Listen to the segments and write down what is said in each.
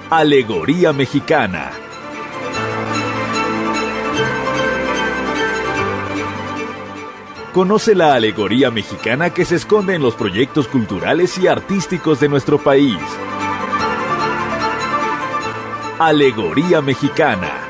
Alegoría Mexicana. Conoce la alegoría mexicana que se esconde en los proyectos culturales y artísticos de nuestro país. Alegoría Mexicana.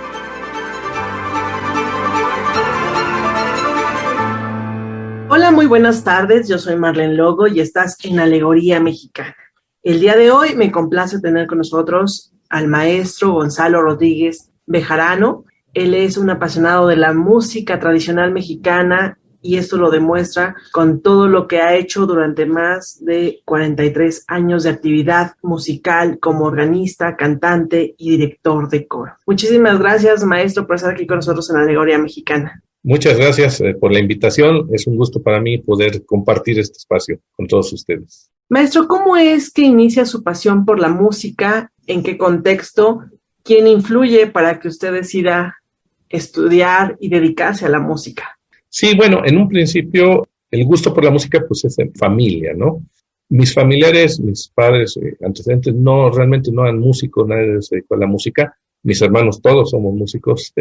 Hola, muy buenas tardes. Yo soy Marlene Logo y estás en Alegoría Mexicana. El día de hoy me complace tener con nosotros al maestro Gonzalo Rodríguez Bejarano. Él es un apasionado de la música tradicional mexicana y esto lo demuestra con todo lo que ha hecho durante más de 43 años de actividad musical como organista, cantante y director de coro. Muchísimas gracias, maestro, por estar aquí con nosotros en Alegoría Mexicana. Muchas gracias por la invitación. Es un gusto para mí poder compartir este espacio con todos ustedes. Maestro, ¿cómo es que inicia su pasión por la música? ¿En qué contexto? ¿Quién influye para que usted decida estudiar y dedicarse a la música? Sí, bueno, en un principio el gusto por la música pues es en familia, ¿no? Mis familiares, mis padres, antecedentes, realmente no eran músicos, nadie se dedicó a la música. Mis hermanos todos somos músicos,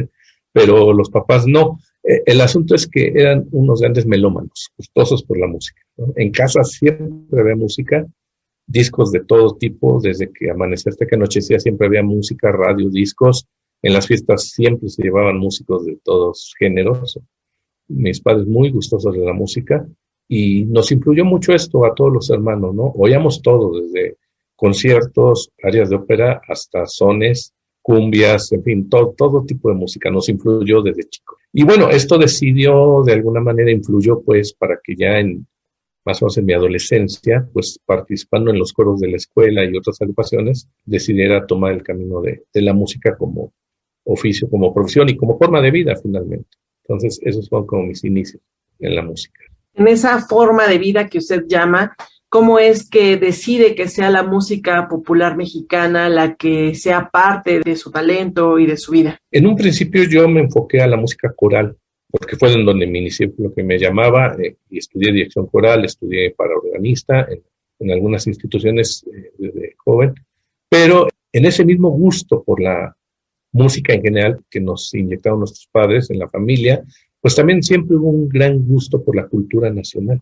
pero los papás no. El asunto es que eran unos grandes melómanos, gustosos por la música, ¿no? En casa siempre había música, discos de todo tipo, desde que amanecía hasta que anochecía siempre había música, radio, discos. En las fiestas siempre se llevaban músicos de todos géneros. Mis padres muy gustosos de la música y nos influyó mucho esto a todos los hermanos, ¿no? Oíamos todo, desde conciertos, áreas de ópera, hasta sones, cumbias, en fin, todo tipo de música nos influyó desde chico. Y bueno, esto de alguna manera influyó pues para que ya más o menos en mi adolescencia, pues participando en los coros de la escuela y otras agrupaciones, decidiera tomar el camino de la música como oficio, como profesión y como forma de vida finalmente. Entonces, esos son como mis inicios en la música. En esa forma de vida que usted llama, ¿cómo es que decide que sea la música popular mexicana la que sea parte de su talento y de su vida? En un principio yo me enfoqué a la música coral, porque fue en donde me inicié lo que me llamaba, y estudié dirección coral, estudié para organista en algunas instituciones desde joven, pero en ese mismo gusto por la música en general que nos inyectaron nuestros padres en la familia, pues también siempre hubo un gran gusto por la cultura nacional,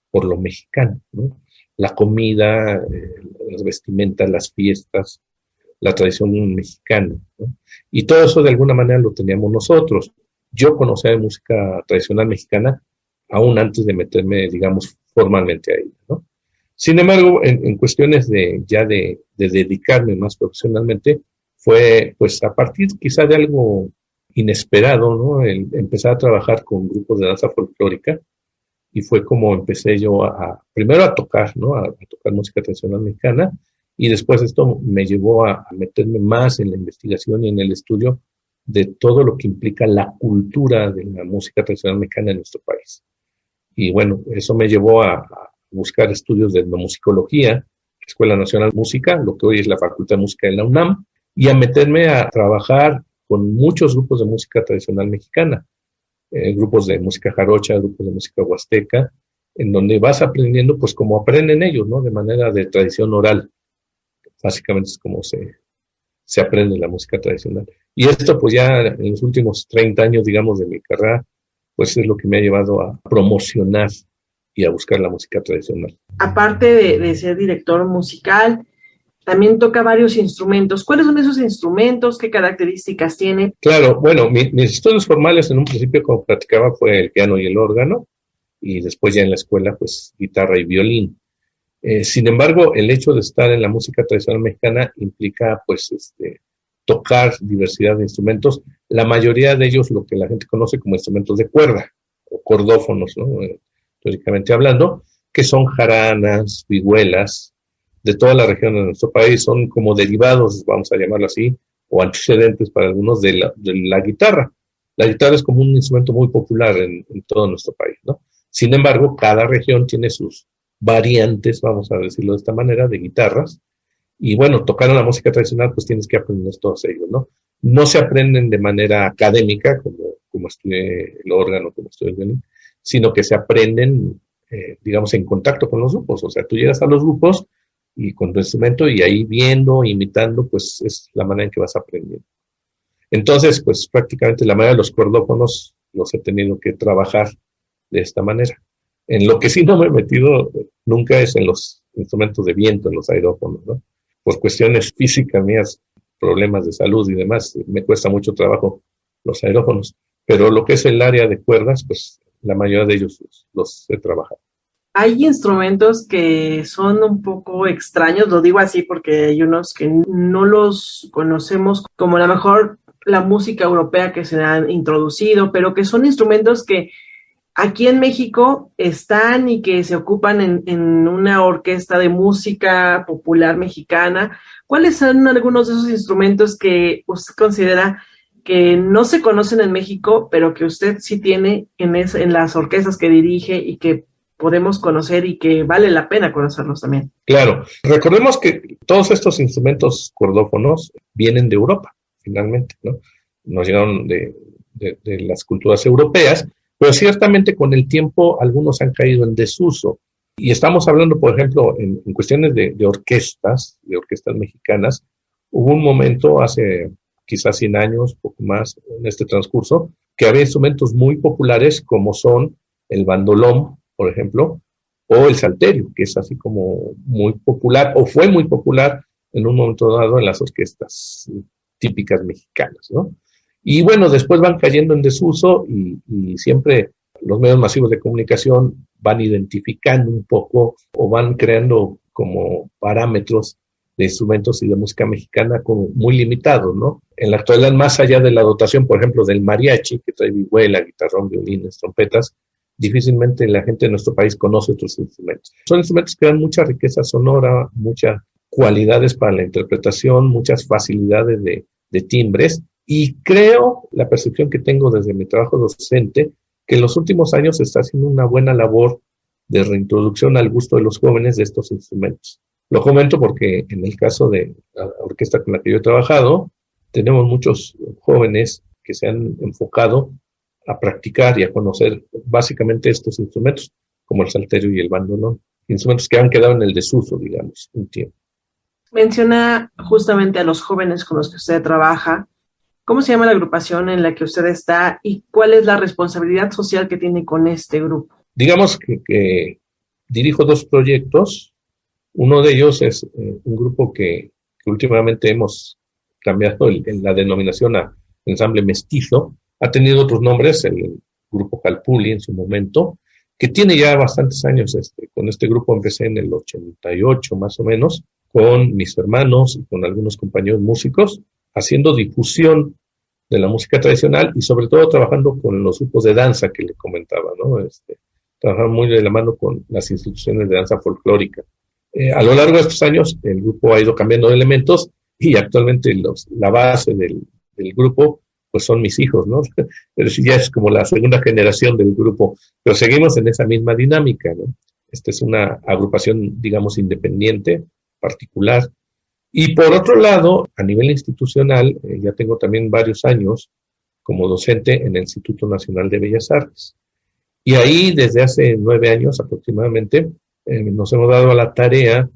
por lo mexicano, ¿no? La comida, las vestimentas, las fiestas, la tradición mexicana, ¿no? Y todo eso de alguna manera lo teníamos nosotros. Yo conocía de música tradicional mexicana aún antes de meterme, digamos, formalmente a ella, ¿no? Sin embargo, en cuestiones de dedicarme más profesionalmente, fue pues a partir quizá de algo inesperado, ¿no? El empezar a trabajar con grupos de danza folclórica y fue como empecé yo primero a tocar, ¿no? A tocar música tradicional mexicana y después esto me llevó a meterme más en la investigación y en el estudio de todo lo que implica la cultura de la música tradicional mexicana en nuestro país. Y bueno, eso me llevó a buscar estudios de etnomusicología, Escuela Nacional de Música, lo que hoy es la Facultad de Música de la UNAM, y a meterme a trabajar con muchos grupos de música tradicional mexicana, grupos de música jarocha, grupos de música huasteca, en donde vas aprendiendo, pues como aprenden ellos, ¿no? De manera de tradición oral. Básicamente es como se aprende la música tradicional. Y esto, pues ya en los últimos 30 años, digamos, de mi carrera, pues es lo que me ha llevado a promocionar y a buscar la música tradicional. Aparte de ser director musical, también toca varios instrumentos. ¿Cuáles son esos instrumentos? ¿Qué características tiene? Claro, bueno, mis estudios formales en un principio, como platicaba, fue el piano y el órgano, y después ya en la escuela, pues guitarra y violín. Sin embargo, el hecho de estar en la música tradicional mexicana implica, pues, tocar diversidad de instrumentos, la mayoría de ellos lo que la gente conoce como instrumentos de cuerda, o cordófonos, ¿no? Teóricamente hablando, que son jaranas, vihuelas, de toda la región de nuestro país, son como derivados, vamos a llamarlo así, o antecedentes para algunos de la guitarra. La guitarra es como un instrumento muy popular en todo nuestro país, ¿no? Sin embargo, cada región tiene sus variantes, vamos a decirlo de esta manera, de guitarras, y bueno, tocar la música tradicional, pues tienes que aprender todos ellos, ¿no? No se aprenden de manera académica, como como estudié el órgano, como estudié el violín, sino que se aprenden, digamos, en contacto con los grupos. O sea, tú llegas a los grupos y con tu instrumento y ahí viendo, imitando, pues es la manera en que vas aprendiendo. Entonces, pues prácticamente la mayoría de los cordófonos los he tenido que trabajar de esta manera. En lo que sí no me he metido nunca es en los instrumentos de viento, en los aerófonos, ¿no? Por cuestiones físicas mías, problemas de salud y demás, me cuesta mucho trabajo los aerófonos. Pero lo que es el área de cuerdas, pues la mayoría de ellos los he trabajado. Hay instrumentos que son un poco extraños, lo digo así porque hay unos que no los conocemos como a lo mejor la música europea que se han introducido, pero que son instrumentos que aquí en México están y que se ocupan en una orquesta de música popular mexicana. ¿Cuáles son algunos de esos instrumentos que usted considera que no se conocen en México, pero que usted sí tiene en las orquestas que dirige y que podemos conocer y que vale la pena conocerlos también? Claro, recordemos que todos estos instrumentos cordófonos vienen de Europa, finalmente, ¿no? Nos llegaron de las culturas europeas, pero ciertamente con el tiempo algunos han caído en desuso. Y estamos hablando, por ejemplo, en cuestiones de orquestas mexicanas. Hubo un momento hace quizás 100 años, poco más en este transcurso, que había instrumentos muy populares como son el bandolón, por ejemplo, o el salterio, que es así como muy popular, o fue muy popular en un momento dado en las orquestas típicas mexicanas, ¿no? Y bueno, después van cayendo en desuso y siempre los medios masivos de comunicación van identificando un poco o van creando como parámetros de instrumentos y de música mexicana como muy limitados, ¿no? En la actualidad, más allá de la dotación, por ejemplo, del mariachi, que trae vihuela, guitarrón, violines, trompetas, difícilmente la gente de nuestro país conoce otros instrumentos. Son instrumentos que dan mucha riqueza sonora, muchas cualidades para la interpretación, muchas facilidades de timbres, y creo, la percepción que tengo desde mi trabajo docente, que en los últimos años se está haciendo una buena labor de reintroducción al gusto de los jóvenes de estos instrumentos. Lo comento porque en el caso de la orquesta con la que yo he trabajado, tenemos muchos jóvenes que se han enfocado a practicar y a conocer básicamente estos instrumentos, como el salterio y el bandolón, instrumentos que han quedado en el desuso, digamos, un tiempo. Menciona justamente a los jóvenes con los que usted trabaja. ¿Cómo se llama la agrupación en la que usted está y cuál es la responsabilidad social que tiene con este grupo? Digamos que dirijo 2 proyectos. Uno de ellos es un grupo que últimamente hemos cambiado la denominación a Ensamble Mestizo. Ha tenido otros nombres, el grupo Calpulli en su momento, que tiene ya bastantes años. Con este grupo empecé en el 88 más o menos, con mis hermanos y con algunos compañeros músicos, haciendo difusión de la música tradicional y sobre todo trabajando con los grupos de danza que le comentaba, ¿no? Trabajando muy de la mano con las instituciones de danza folclórica. A lo largo de estos años el grupo ha ido cambiando de elementos y actualmente la base del grupo pues son mis hijos, ¿no? Pero sí, ya es como la segunda generación del grupo, pero seguimos en esa misma dinámica, ¿no? Esta es una agrupación, digamos, independiente, particular. Y por otro lado, a nivel institucional, ya tengo también varios años como docente en el Instituto Nacional de Bellas Artes. Y ahí, desde hace 9 años aproximadamente, nos hemos dado a la tarea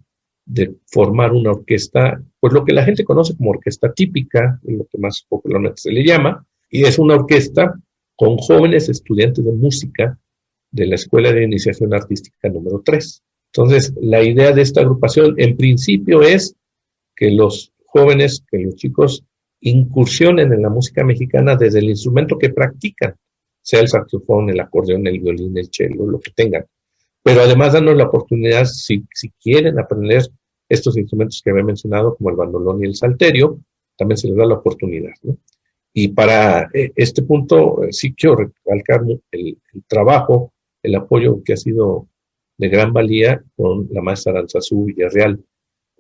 de formar una orquesta, pues lo que la gente conoce como orquesta típica, lo que más popularmente se le llama, y es una orquesta con jóvenes estudiantes de música de la Escuela de Iniciación Artística número 3. Entonces, la idea de esta agrupación, en principio, es que los jóvenes, que los chicos incursionen en la música mexicana desde el instrumento que practican, sea el saxofón, el acordeón, el violín, el cello, lo que tengan. Pero además dándoles la oportunidad, si quieren aprender estos instrumentos que había mencionado, como el bandolón y el salterio, también se les da la oportunidad, ¿no? Y para este punto sí quiero recalcar el trabajo, el apoyo que ha sido de gran valía con la maestra Aranzazú Villarreal,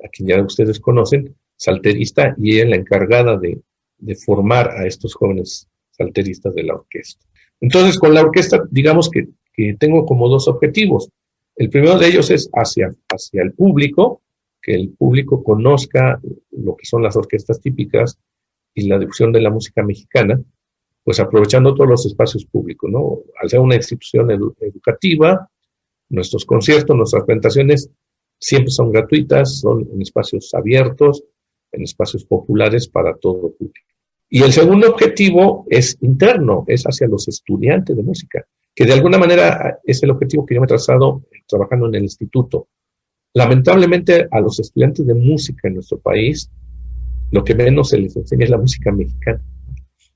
a quien ya ustedes conocen, salterista, y ella es la encargada de formar a estos jóvenes salteristas de la orquesta. Entonces, con la orquesta, digamos que tengo como 2 objetivos. El primero de ellos es hacia el público, que el público conozca lo que son las orquestas típicas y la difusión de la música mexicana. pues aprovechando todos los espacios públicos, ¿no? Al ser una institución educativa, nuestros conciertos, nuestras presentaciones siempre son gratuitas, son en espacios abiertos, en espacios populares para todo público. Y el segundo objetivo es interno, es hacia los estudiantes de música, que de alguna manera es el objetivo que yo me he trazado trabajando en el instituto. Lamentablemente a los estudiantes de música en nuestro país, lo que menos se les enseña es la música mexicana.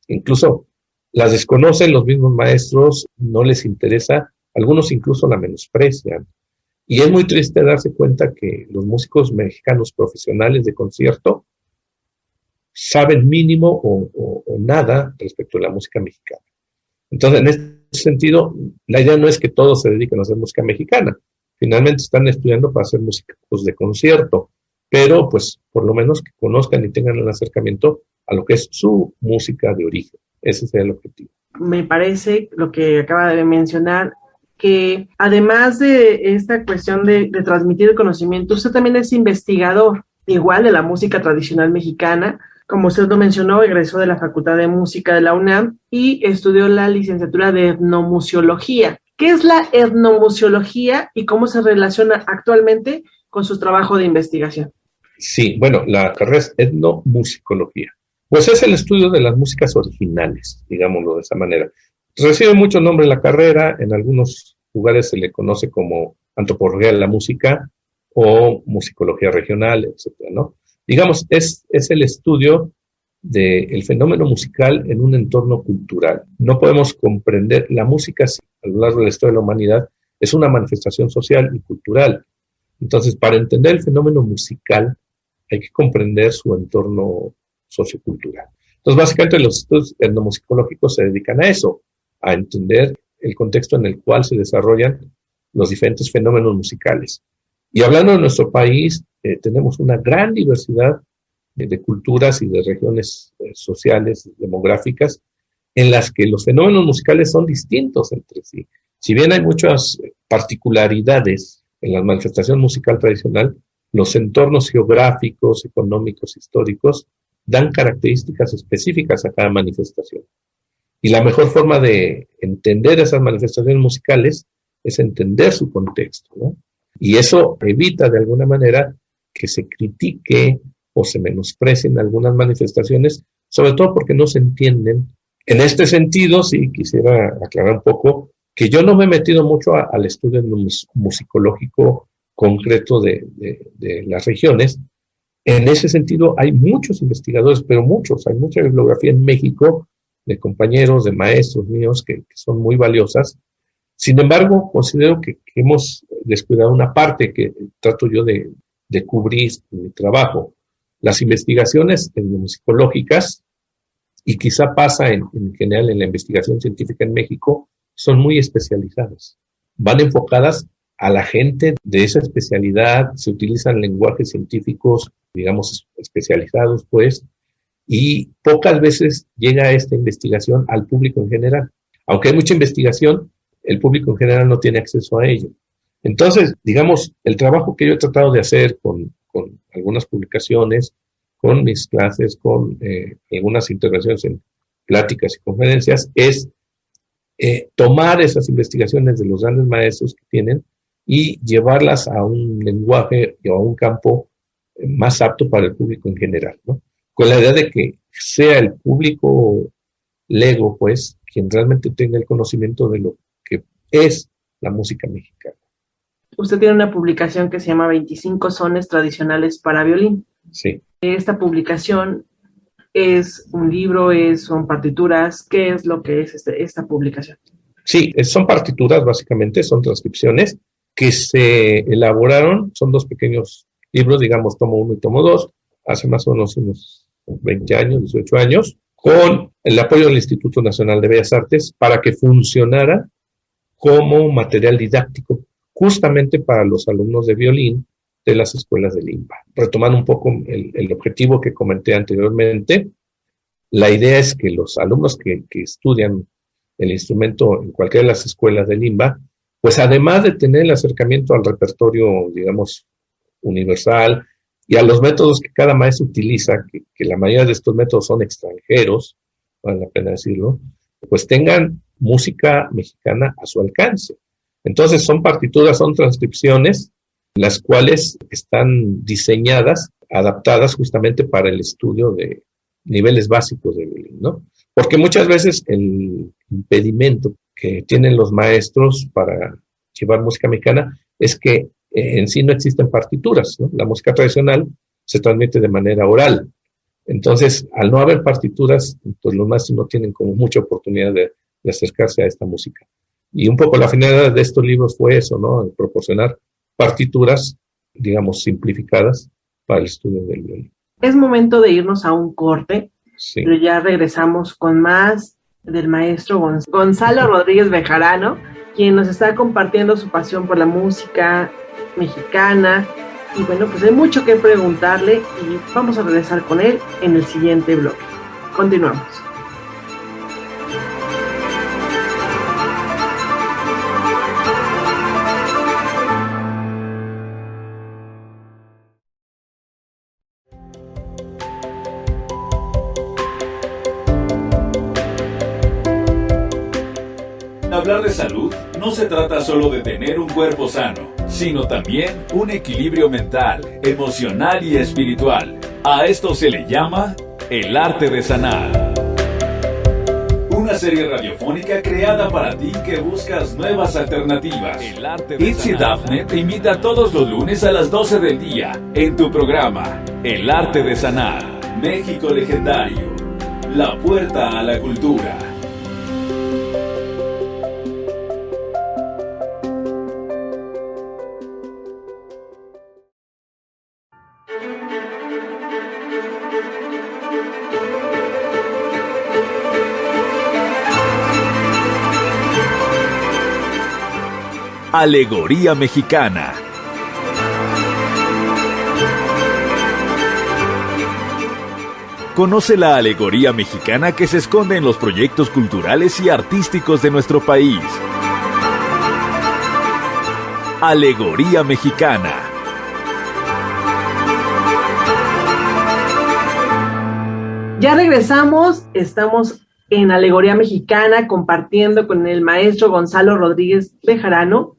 Incluso las desconocen los mismos maestros, no les interesa, algunos incluso la menosprecian. Y es muy triste darse cuenta que los músicos mexicanos profesionales de concierto saben mínimo o nada respecto a la música mexicana. Entonces, en este sentido, la idea no es que todos se dediquen a hacer música mexicana. Finalmente están estudiando para hacer músicos de concierto, pero pues por lo menos que conozcan y tengan el acercamiento a lo que es su música de origen. Ese sería el objetivo. Me parece lo que acaba de mencionar, que además de esta cuestión de transmitir el conocimiento, usted también es investigador, igual de la música tradicional mexicana. Como usted lo mencionó, egresó de la Facultad de Música de la UNAM y estudió la licenciatura de etnomusiología. ¿Qué es la etnomusiología y cómo se relaciona actualmente con su trabajo de investigación? Sí, bueno, la carrera es etnomusicología. Pues es el estudio de las músicas originales, digámoslo de esa manera. Recibe mucho nombre la carrera, en algunos lugares se le conoce como antropología de la música o musicología regional, etcétera, ¿no? Digamos, es el estudio del fenómeno musical en un entorno cultural. No podemos comprender la música a lo largo de la historia de la humanidad, es una manifestación social y cultural. Entonces, para entender el fenómeno musical, hay que comprender su entorno sociocultural. Entonces, básicamente los estudios etnomusicológicos se dedican a eso, a entender el contexto en el cual se desarrollan los diferentes fenómenos musicales. Y hablando de nuestro país, tenemos una gran diversidad de culturas y de regiones sociales, demográficas, en las que los fenómenos musicales son distintos entre sí. Si bien hay muchas particularidades en la manifestación musical tradicional, los entornos geográficos, económicos, históricos, dan características específicas a cada manifestación. Y la mejor forma de entender esas manifestaciones musicales es entender su contexto, ¿no? Y eso evita de alguna manera que se critique o se menosprecien algunas manifestaciones, sobre todo porque no se entienden. En este sentido, sí quisiera aclarar un poco que yo no me he metido mucho al estudio musicológico concreto de las regiones. En ese sentido, hay muchos investigadores, pero muchos, hay mucha bibliografía en México de compañeros, de maestros míos que son muy valiosas. Sin embargo, considero que hemos descuidado una parte que trato yo de cubrir en mi trabajo. Las investigaciones etnomusicológicas, y quizá pasa en general en la investigación científica en México, son muy especializadas. Van enfocadas a la gente de esa especialidad, se utilizan lenguajes científicos, digamos, especializados, pues, y pocas veces llega esta investigación al público en general. Aunque hay mucha investigación, el público en general no tiene acceso a ello. Entonces, digamos, el trabajo que yo he tratado de hacer con algunas publicaciones, con mis clases, con algunas intervenciones en pláticas y conferencias, es tomar esas investigaciones de los grandes maestros que tienen y llevarlas a un lenguaje o a un campo más apto para el público en general, ¿no? Con la idea de que sea el público lego, pues, quien realmente tenga el conocimiento de lo que es la música mexicana. Usted tiene una publicación que se llama 25 sones tradicionales para violín. Sí. Esta publicación es un libro, son partituras. ¿Qué es lo que es esta publicación? Sí, son partituras básicamente, son transcripciones que se elaboraron, son dos pequeños libros, digamos, tomo 1 y tomo 2, hace más o menos unos 20 años, 18 años, con el apoyo del Instituto Nacional de Bellas Artes para que funcionara como material didáctico justamente para los alumnos de violín de las escuelas de Limba. Retomando un poco el objetivo que comenté anteriormente, la idea es que los alumnos que estudian el instrumento en cualquiera de las escuelas de Limba, pues además de tener el acercamiento al repertorio, digamos, universal y a los métodos que cada maestro utiliza, que la mayoría de estos métodos son extranjeros, vale la pena decirlo, pues tengan música mexicana a su alcance. Entonces son partituras, son transcripciones, las cuales están diseñadas, adaptadas justamente para el estudio de niveles básicos de violín, ¿no? Porque muchas veces el impedimento que tienen los maestros para llevar música mexicana es que en sí no existen partituras, ¿no? La música tradicional se transmite de manera oral. Entonces, al no haber partituras, pues los maestros no tienen como mucha oportunidad de acercarse a esta música. Y un poco la finalidad de estos libros fue eso, ¿no? Proporcionar partituras, digamos, simplificadas para el estudio del violín. Es momento de irnos a un corte, sí. Pero ya regresamos con más del maestro Gonzalo Rodríguez Bejarano, quien nos está compartiendo su pasión por la música mexicana. Y bueno, pues hay mucho que preguntarle y vamos a regresar con él en el siguiente bloque. Continuamos. Hablar de salud no se trata solo de tener un cuerpo sano, sino también un equilibrio mental, emocional y espiritual. A esto se le llama el arte de sanar. Una serie radiofónica creada para ti que buscas nuevas alternativas. Itzy Dafne te invita todos los lunes a las 12 del día en tu programa El Arte de Sanar, México Legendario, la puerta a la cultura. Alegoría Mexicana. Conoce la alegoría mexicana que se esconde en los proyectos culturales y artísticos de nuestro país. Alegoría Mexicana. Ya regresamos, estamos en Alegoría Mexicana compartiendo con el maestro Gonzalo Rodríguez Bejarano,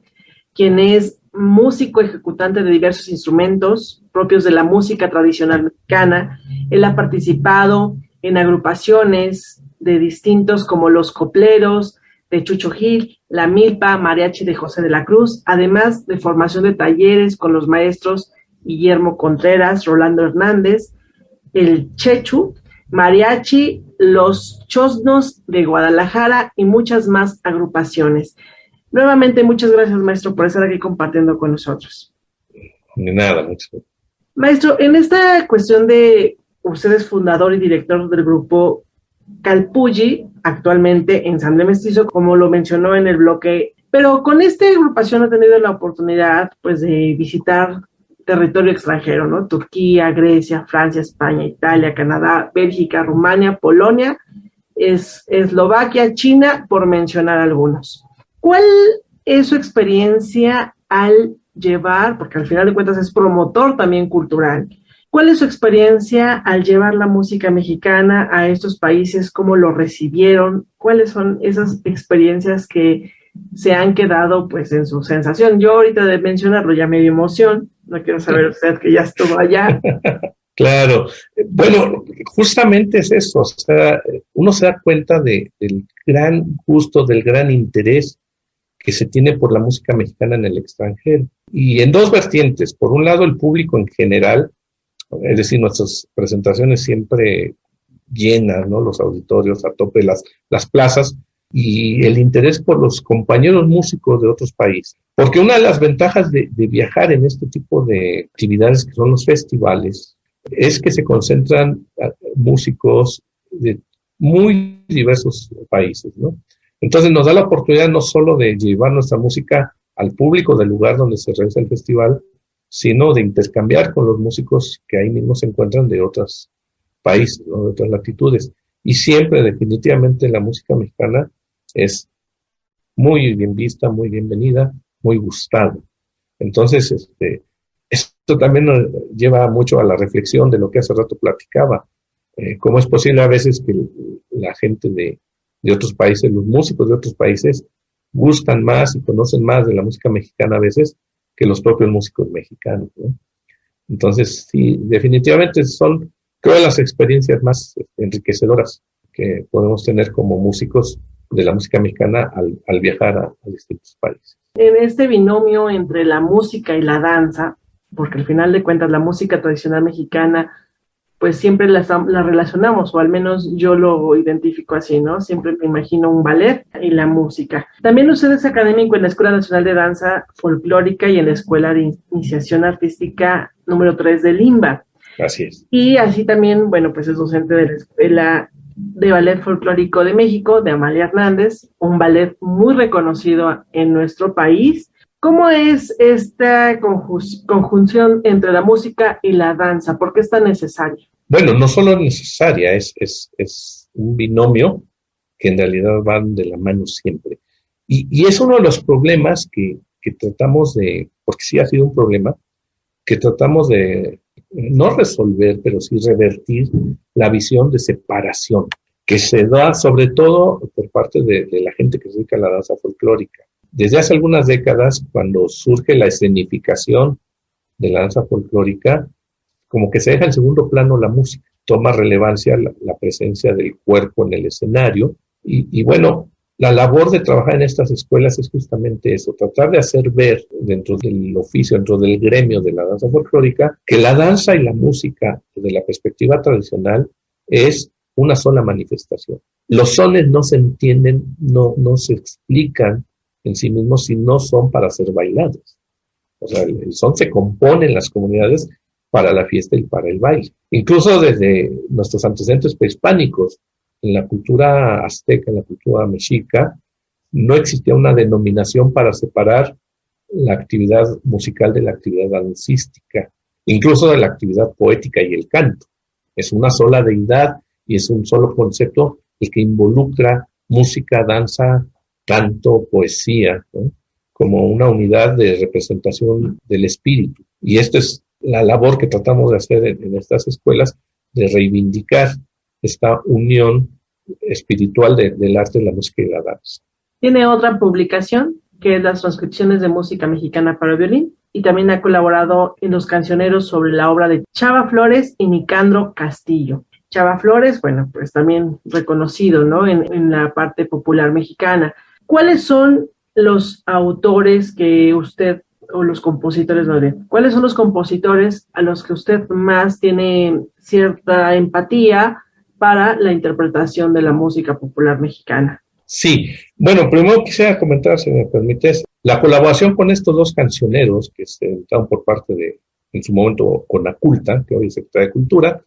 quien es músico ejecutante de diversos instrumentos propios de la música tradicional mexicana. Él ha participado en agrupaciones de distintos como Los Copleros, de Chucho Gil, La Milpa, Mariachi de José de la Cruz, además de formación de talleres con los maestros Guillermo Contreras, Rolando Hernández, el Chechu, Mariachi, Los Chosnos de Guadalajara y muchas más agrupaciones. Nuevamente, muchas gracias, maestro, por estar aquí compartiendo con nosotros. De nada, mucho. Maestro, en esta cuestión de usted es fundador y director del grupo Calpulli, actualmente en San de Mestizo, como lo mencionó en el bloque, pero con esta agrupación ha tenido la oportunidad, pues, de visitar territorio extranjero, ¿no? Turquía, Grecia, Francia, España, Italia, Canadá, Bélgica, Rumania, Polonia, Eslovaquia, China, por mencionar algunos. ¿Cuál es su experiencia al llevar, porque al final de cuentas es promotor también cultural, cuál es su experiencia al llevar la música mexicana a estos países? ¿Cómo lo recibieron? ¿Cuáles son esas experiencias que se han quedado, pues, en su sensación? Yo ahorita de mencionarlo ya me dio emoción, no quiero saber usted que ya estuvo allá. Claro, bueno, justamente es eso, o sea, uno se da cuenta del gran gusto, del gran interés que se tiene por la música mexicana en el extranjero. Y en dos vertientes, por un lado el público en general, es decir, nuestras presentaciones siempre llenas, ¿no? Los auditorios a tope, las plazas, y el interés por los compañeros músicos de otros países. Porque una de las ventajas de viajar en este tipo de actividades que son los festivales es que se concentran músicos de muy diversos países, ¿no? Entonces nos da la oportunidad no solo de llevar nuestra música al público del lugar donde se realiza el festival, sino de intercambiar con los músicos que ahí mismo se encuentran de otros países, ¿no? De otras latitudes. Y siempre, definitivamente, la música mexicana es muy bien vista, muy bienvenida, muy gustada. Entonces, esto también nos lleva mucho a la reflexión de lo que hace rato platicaba. ¿Cómo es posible a veces que la gente de de otros países, los músicos de otros países gustan más y conocen más de la música mexicana a veces que los propios músicos mexicanos, ¿no? Entonces, sí, definitivamente son, creo, las experiencias más enriquecedoras que podemos tener como músicos de la música mexicana al viajar a distintos países. En este binomio entre la música y la danza, porque al final de cuentas la música tradicional mexicana, pues siempre la relacionamos, o al menos yo lo identifico así, ¿no? Siempre me imagino un ballet y la música. También usted es académico en la Escuela Nacional de Danza Folclórica y en la Escuela de Iniciación Artística número 3 de Limba. Así es. Y así también, bueno, pues es docente de la Escuela de Ballet Folclórico de México, de Amalia Hernández, un ballet muy reconocido en nuestro país. ¿Cómo es esta conjunción entre la música y la danza? ¿Por qué es tan necesaria? Bueno, no solo es necesaria, es un binomio que en realidad van de la mano siempre. Y es uno de los problemas que tratamos de, porque sí ha sido un problema, que tratamos de no resolver, pero sí revertir la visión de separación que se da sobre todo por parte de la gente que se dedica a la danza folclórica. Desde hace algunas décadas, cuando surge la escenificación de la danza folclórica, como que se deja en segundo plano la música, toma relevancia la presencia del cuerpo en el escenario, y bueno, la labor de trabajar en estas escuelas es justamente eso, tratar de hacer ver dentro del oficio, dentro del gremio de la danza folclórica, que la danza y la música, desde la perspectiva tradicional, es una sola manifestación. Los sones no se entienden, no se explican en sí mismos si no son para ser bailados. O sea, el son se compone en las comunidades para la fiesta y para el baile. Incluso desde nuestros antecedentes prehispánicos, en la cultura azteca, en la cultura mexica, no existía una denominación para separar la actividad musical de la actividad dancística, incluso de la actividad poética y el canto. Es una sola deidad y es un solo concepto el que involucra música, danza, canto, poesía, ¿no? Como una unidad de representación del espíritu. Y esta es la labor que tratamos de hacer en estas escuelas, de reivindicar esta unión espiritual del arte, la música y la danza. Tiene otra publicación, que es las transcripciones de música mexicana para violín, y también ha colaborado en los cancioneros sobre la obra de Chava Flores y Nicandro Castillo. Chava Flores, bueno, pues también reconocido, ¿no? En la parte popular mexicana. ¿Cuáles son los autores que usted, o los compositores, no bien, cuáles son los compositores a los que usted más tiene cierta empatía para la interpretación de la música popular mexicana? Sí, bueno, primero quisiera comentar, si me permites, la colaboración con estos dos cancioneros que se entraron por parte de, en su momento, Conaculta, que hoy es Secretaría de Cultura,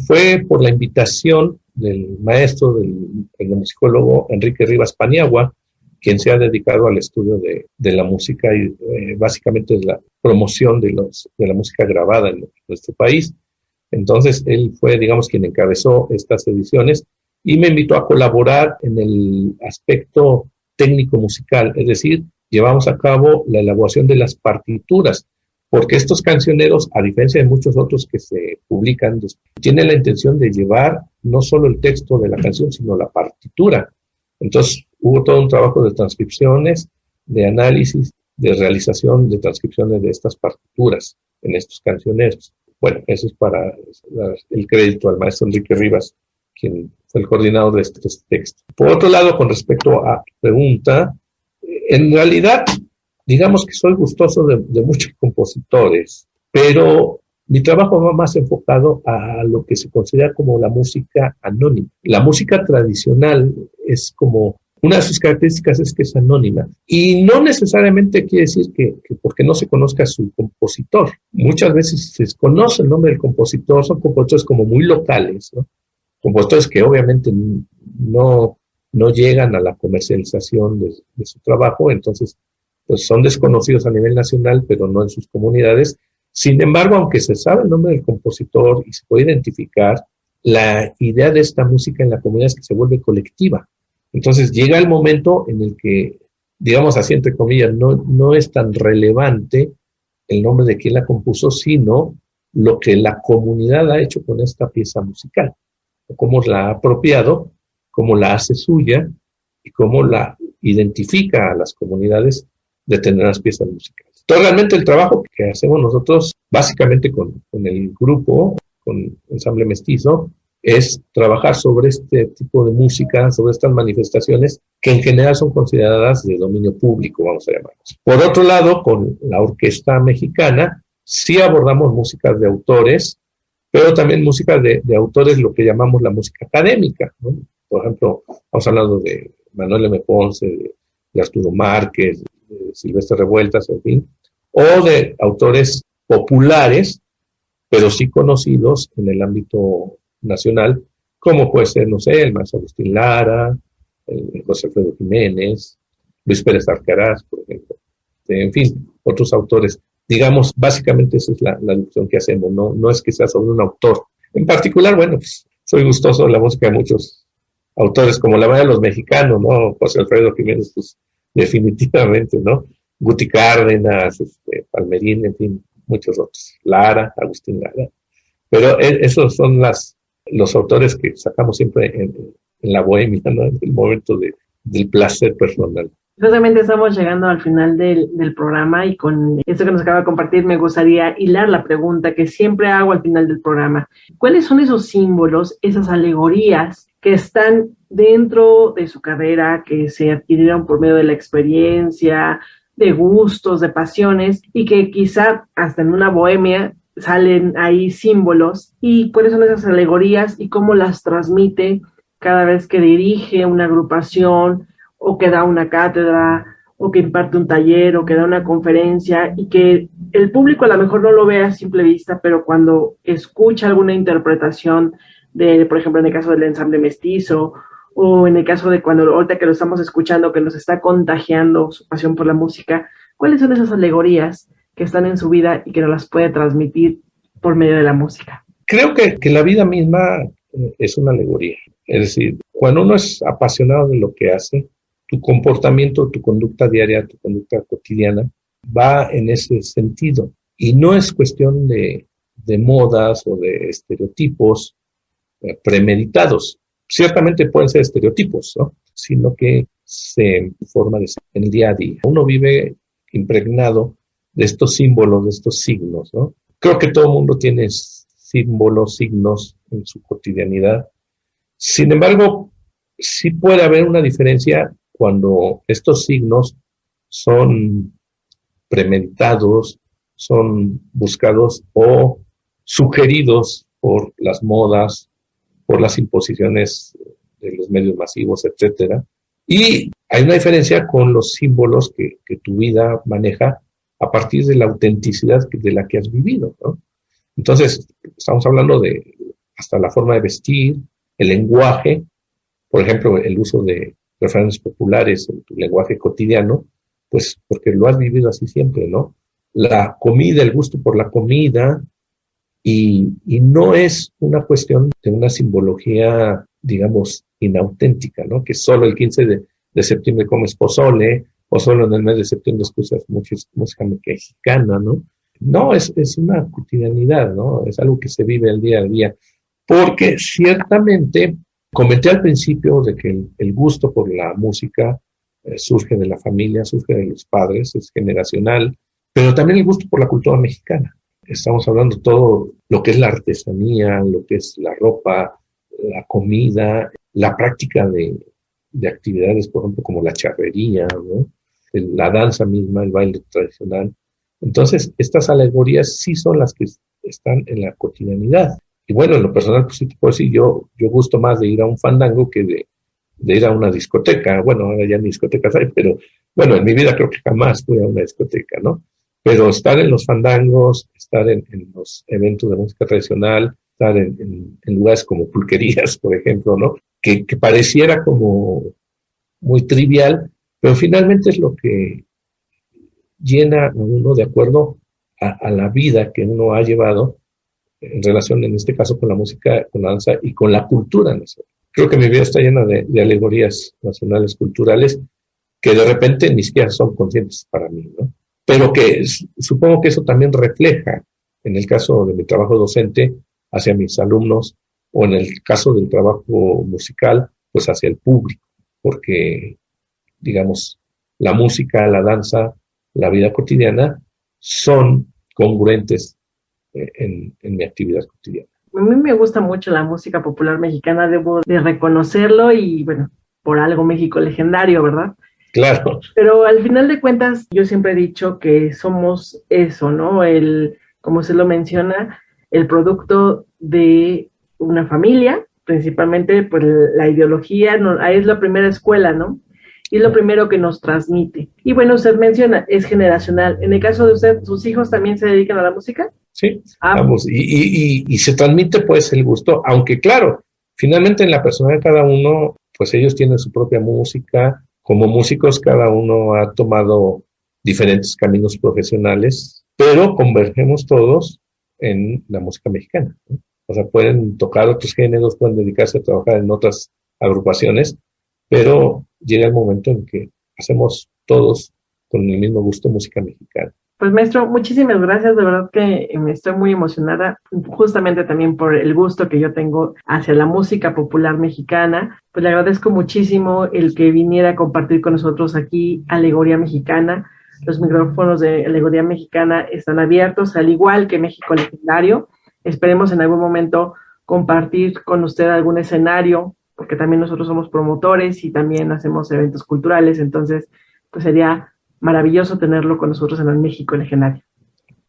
fue por la invitación del maestro, el musicólogo Enrique Rivas Paniagua, quien se ha dedicado al estudio de la música y básicamente de la promoción de la música grabada en nuestro país. Entonces, él fue, digamos, quien encabezó estas ediciones y me invitó a colaborar en el aspecto técnico musical, es decir, llevamos a cabo la elaboración de las partituras, porque estos cancioneros, a diferencia de muchos otros que se publican, tienen la intención de llevar no solo el texto de la canción, sino la partitura. Entonces, hubo todo un trabajo de transcripciones, de análisis, de realización de transcripciones de estas partituras en estos cancioneros. Bueno, eso es para dar el crédito al maestro Enrique Rivas, quien fue el coordinador de este texto. Por otro lado, con respecto a tu pregunta, en realidad, digamos que soy gustoso de muchos compositores, pero mi trabajo va más enfocado a lo que se considera como la música anónima. La música tradicional es como, una de sus características es que es anónima. Y no necesariamente quiere decir que porque no se conozca su compositor. Muchas veces se desconoce el nombre del compositor, son compositores como muy locales, ¿no? Compositores que obviamente no llegan a la comercialización de su trabajo, entonces pues son desconocidos a nivel nacional, pero no en sus comunidades. Sin embargo, aunque se sabe el nombre del compositor y se puede identificar, la idea de esta música en la comunidad es que se vuelve colectiva. Entonces llega el momento en el que, digamos así entre comillas, no es tan relevante el nombre de quien la compuso, sino lo que la comunidad ha hecho con esta pieza musical, o cómo la ha apropiado cómo la hace suya y cómo la identifica a las comunidades de determinadas piezas musicales. Entonces, realmente el trabajo que hacemos nosotros, básicamente con el grupo, con Ensamble Mestizo, es trabajar sobre este tipo de música, sobre estas manifestaciones que en general son consideradas de dominio público, vamos a llamarlas. Por otro lado, con la Orquesta Mexicana, sí abordamos músicas de autores, pero también música de autores, lo que llamamos la música académica, ¿no? Por ejemplo, estamos hablando de Manuel M. Ponce, de Arturo Márquez, de Silvestre Revueltas, en fin, o de autores populares, pero sí conocidos en el ámbito nacional, como puede ser, no sé, el maestro Agustín Lara, José Alfredo Jiménez, Luis Pérez Arcaraz, por ejemplo. En fin, otros autores. Digamos, básicamente esa es la discusión que hacemos, no es que sea sobre un autor. En particular, bueno, pues, soy gustoso de la música de muchos autores, como la mayoría de los mexicanos, ¿no? José Alfredo Jiménez, pues, definitivamente, ¿no? Guti Cárdenas, Palmerín, en fin, muchos otros. Lara, Agustín Lara. Pero esos son los autores que sacamos siempre en la bohemia, ¿no? En el momento del placer personal. Justamente estamos llegando al final del programa y con esto que nos acaba de compartir me gustaría hilar la pregunta que siempre hago al final del programa. ¿Cuáles son esos símbolos, esas alegorías que están dentro de su carrera, que se adquirieron por medio de la experiencia, de gustos, de pasiones, y que quizá hasta en una bohemia salen ahí símbolos? ¿Y cuáles son esas alegorías y cómo las transmite cada vez que dirige una agrupación, o que da una cátedra, o que imparte un taller, o que da una conferencia, y que el público a lo mejor no lo ve a simple vista, pero cuando escucha alguna interpretación por ejemplo, en el caso del Ensamble Mestizo, o en el caso de cuando ahorita que lo estamos escuchando, que nos está contagiando su pasión por la música, ¿cuáles son esas alegorías que están en su vida y que nos las puede transmitir por medio de la música? Creo que la vida misma es una alegoría. Es decir, cuando uno es apasionado de lo que hace, tu comportamiento, tu conducta diaria, tu conducta cotidiana va en ese sentido. Y no es cuestión de modas o de estereotipos premeditados. Ciertamente pueden ser estereotipos, ¿no? Sino que se forman en el día a día. Uno vive impregnado de estos símbolos, de estos signos, ¿no? Creo que todo el mundo tiene símbolos, signos en su cotidianidad. Sin embargo, sí puede haber una diferencia cuando estos signos son premeditados, son buscados o sugeridos por las modas, por las imposiciones de los medios masivos, etcétera. Y hay una diferencia con los símbolos que tu vida maneja a partir de la autenticidad de la que has vivido, ¿no? Entonces, estamos hablando de hasta la forma de vestir, el lenguaje, por ejemplo, el uso de refranes populares en tu lenguaje cotidiano, pues porque lo has vivido así siempre, ¿no? La comida, el gusto por la comida, y no es una cuestión de una simbología, digamos, inauténtica, ¿no? Que solo el 15 de septiembre comes pozole, o solo en el mes de septiembre escuchas música mexicana, ¿no? No, es una cotidianidad, ¿no? Es algo que se vive el día a día. Porque ciertamente, comenté al principio de que el gusto por la música surge de la familia, surge de los padres, es generacional, pero también el gusto por la cultura mexicana. Estamos hablando todo lo que es la artesanía, lo que es la ropa, la comida, la práctica de actividades, por ejemplo, como la charrería, ¿no? La danza misma, el baile tradicional. Entonces, estas alegorías sí son las que están en la cotidianidad. Y bueno, en lo personal, pues sí te puedo decir, yo gusto más de ir a un fandango que de ir a una discoteca. Bueno, ahora ya ni discotecas hay, pero bueno, en mi vida creo que jamás fui a una discoteca, ¿no? Pero estar en los fandangos, estar en los eventos de música tradicional, estar en lugares como pulquerías, por ejemplo, ¿no? Que pareciera como muy trivial, pero finalmente es lo que llena a uno de acuerdo a la vida que uno ha llevado en relación, en este caso, con la música, con la danza y con la cultura nacional. Creo que mi vida está llena de alegorías nacionales, culturales, que de repente ni siquiera son conscientes para mí, ¿no? Pero que supongo que eso también refleja, en el caso de mi trabajo docente, hacia mis alumnos, o en el caso del trabajo musical, pues hacia el público, porque, digamos, la música, la danza, la vida cotidiana son congruentes en mi actividad cotidiana. A mí me gusta mucho la música popular mexicana, debo de reconocerlo y bueno, por algo México legendario, ¿verdad? Claro. Pero al final de cuentas, yo siempre he dicho que somos eso, ¿no? Como se lo menciona, el producto de una familia, principalmente pues la ideología, ahí es la primera escuela, ¿no? Y es lo primero que nos transmite. Y bueno, usted menciona, es generacional. En el caso de usted, ¿sus hijos también se dedican a la música? Sí, vamos, y se transmite pues el gusto, aunque claro, finalmente en la persona de cada uno, pues ellos tienen su propia música, como músicos cada uno ha tomado diferentes caminos profesionales, pero convergemos todos en la música mexicana, ¿no? O sea, pueden tocar otros géneros, pueden dedicarse a trabajar en otras agrupaciones, pero llega el momento en que hacemos todos con el mismo gusto música mexicana. Pues maestro, muchísimas gracias, de verdad que me estoy muy emocionada, justamente también por el gusto que yo tengo hacia la música popular mexicana. Pues le agradezco muchísimo el que viniera a compartir con nosotros aquí Alegoría Mexicana. Los micrófonos de Alegoría Mexicana están abiertos, al igual que México Legendario. Esperemos en algún momento compartir con usted algún escenario, porque también nosotros somos promotores y también hacemos eventos culturales, entonces pues sería maravilloso tenerlo con nosotros en el México Legendario.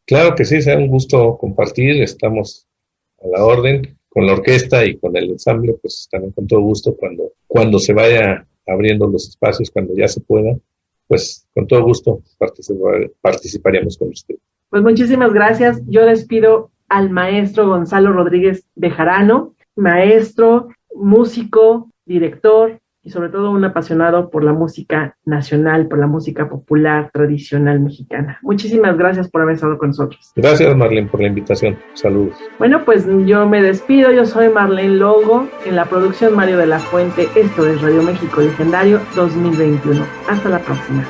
Claro que sí, será un gusto compartir, estamos a la orden con la orquesta y con el ensamble, pues también con todo gusto cuando se vaya abriendo los espacios, cuando ya se pueda, pues con todo gusto participaríamos con usted. Pues muchísimas gracias, yo les pido al maestro Gonzalo Rodríguez Bejarano, maestro, músico, director, y sobre todo un apasionado por la música nacional, por la música popular tradicional mexicana. Muchísimas gracias por haber estado con nosotros. Gracias, Marlene, por la invitación. Saludos. Bueno, pues yo me despido. Yo soy Marlene Logo. En la producción Mario de la Fuente. Esto es Radio México Legendario 2021. Hasta la próxima.